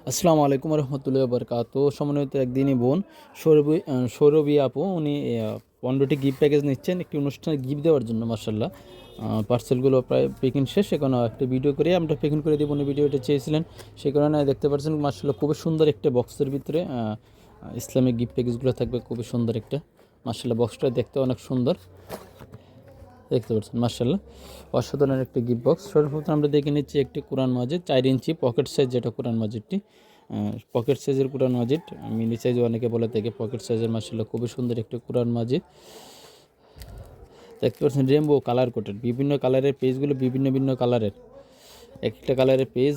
আসসালামু আলাইকুম রহমতুল্লাহ বরকাত। সমন্বিত একদিনই বোন সৌরভী আপু উনি 15টি গিফট প্যাকেজ নিচ্ছেন একটি অনুষ্ঠানে গিফট দেওয়ার জন্য। মার্শাল্লাহ পার্সেলগুলো প্রায় পেকিং শেষ, এখন একটা ভিডিও করে আমরা পেকিং করে দেবো। উনি ভিডিওটা চেয়েছিলেন, সেই কারণে দেখতে পাচ্ছেন মার্শাল্লাহ খুবই সুন্দর একটা বক্সের ভিতরে ইসলামিক গিফট প্যাকেজগুলো থাকবে। খুবই সুন্দর একটা মার্শাল্লাহ, বক্সটা দেখতে অনেক সুন্দর দেখতে পাচ্ছেন। মার্শাল্লাহ অসাধারণ একটা গিফট বক্স। সর্বপ্রথম আমরা দেখে নিচ্ছি একটি কোরআন মাজিদ 4 ইঞ্চি পকেট সাইজ, যেটা কোরআন মাজিদটি পকেট সাইজের কোরআন মাজিদ, মিনি সাইজ অনেকে বলে থাকে পকেট সাইজের। মার্শাল্লাহ খুবই সুন্দর একটি কোরআন মাজিদ দেখতে পাচ্ছেন। রেনবো কালার কোটেড, বিভিন্ন কালারের পেজগুলো বিভিন্ন ভিন্ন কালারের, একটা কালারের পেজ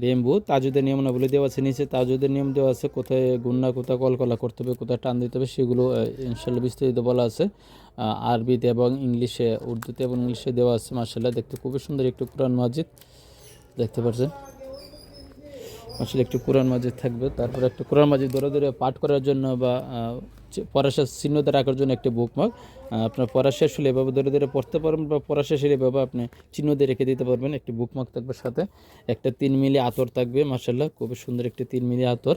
রেনবো। তাজুদের নিয়মাবলী দেওয়া আছে নিচে, তাজুদের নিয়ম দেওয়া আছে, কোথায় গুন্না কোথায় কলকলা করতে হবে, কোথায় টান দিতে হবে, সেগুলো ইনশাল্লাহ বিস্তারিত বলা আছে আরবিতে এবং ইংলিশে, উর্দুতে এবং ইংলিশে দেওয়া আছে। মার্শাল্লাহ দেখতে খুবই সুন্দর একটি কোরআন মাজিদ দেখতে পাচ্ছেন। আসলে একটু কোরআন মাজিদ থাকবে, তারপর একটা কোরআন মাজিদ ধরে ধরে পাঠ করার জন্য বা পড়া শেষ চিহ্নতে রাখার জন্য একটি বুকমার্ক। আপনার পড়া শেষ হলে এভাবে ধরে ধরে পড়তে পারবেন, বা পড়া শেষ হলে এভাবে আপনি চিহ্ন দিয়ে রেখে দিতে পারবেন। একটি বুকমার্ক থাকবে, সাথে একটা 3 মিলি আতর থাকবে। মার্শাল্লাহ খুবই সুন্দর একটি 3 মিলি আতর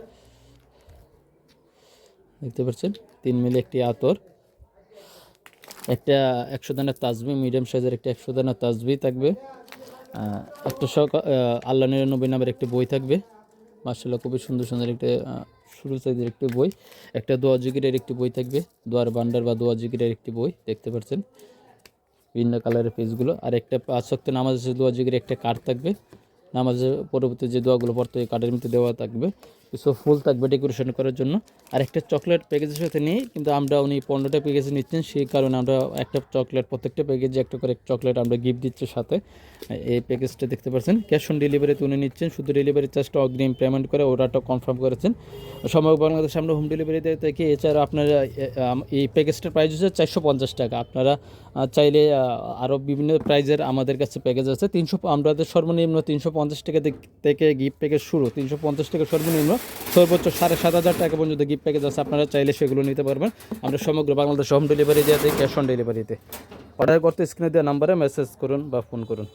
দেখতে পাচ্ছেন। 3 মিলি একটি আতর, একটা 100 দানার তাসবিহ, মিডিয়াম সাইজের একটা 100 দানার তাসবিহ থাকবে। একটা আল্লাহ 99 নামের একটি বই থাকবে। মার্শাল্লাহ খুবই সুন্দর সুন্দর একটা শুরু সাইজের একটি বই, একটা দোয়া জিকিরের একটি বই থাকবে, দোয়ার বান্ডার বা দোয়া জিকিরের একটি বই দেখতে পাচ্ছেন বিভিন্ন কালারের পেজগুলো। আর একটা 5 ওয়াক্ত নামাজের দোয়া জিকিরের একটা কার্ড থাকবে, নামাজের পরবর্তী যে দোয়াগুলো পড়তে ওই কার্ডের মধ্যে দেওয়া থাকবে। কিছু ফুল থাকবে ডেকোরেশন করার জন্য। আর একটা চকলেট প্যাকেজের সাথে নিই, কিন্তু আমরা উনি 15টা প্যাকেজ নিচ্ছেন, সেই কারণে আমরা একটা চকলেট, প্রত্যেকটা প্যাকেজে একটা করে চকলেট আমরা গিফট দিচ্ছি সাথে। এই প্যাকেজটা দেখতে পাচ্ছেন ক্যাশ অন ডেলিভারিতে উনি নিচ্ছেন, শুধু ডেলিভারি চার্জটা অগ্রিম পেমেন্ট করে ওরাটা কনফার্ম করেছেন। সমগ্র বাংলাদেশে আমরা হোম ডেলিভারি দিয়ে থাকি। এছাড়া আপনারা এই প্যাকেজটার প্রাইস হচ্ছে 450 টাকা। আপনারা চাইলে আরও বিভিন্ন প্রাইজের আমাদের কাছে প্যাকেজ আছে। আমাদের সর্বনিম্ন 350 টাকা থেকে গিফট প্যাকেজ শুরু, 350 টাকা সর্বনিম্ন, সর্বোচ্চ 7,500 টাকা পর্যন্ত গিফট প্যাকেজ আছে। আপনারা চাইলে সেগুলো নিতে পারবেন। আমরা সমগ্র বাংলাদেশে হোম ডেলিভারি দিয়ে থাকি, ক্যাশ অন ডেলিভারিতে। অর্ডার করতে স্ক্রিনে দেওয়া নাম্বারে মেসেজ করুন বা ফোন করুন।